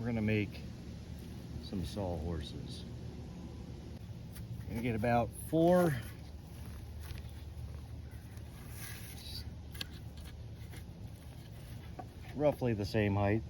gonna make some sawhorses. Gonna get about 4 roughly the same height.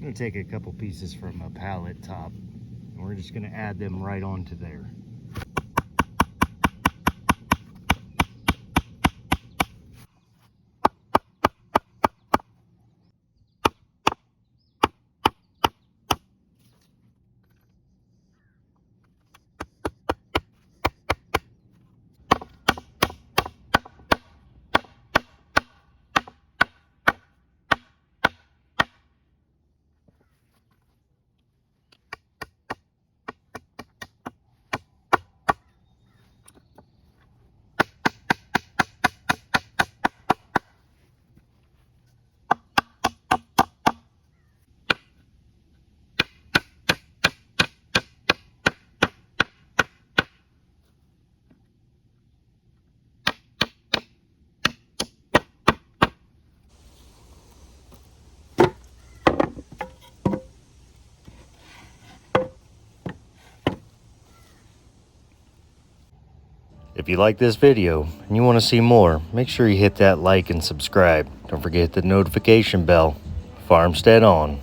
I'm going to take a couple pieces from a pallet top and we're just going to add them right onto there. If you like this video and you want to see more, make sure you hit that like and subscribe. Don't forget the notification bell. Farmstead on.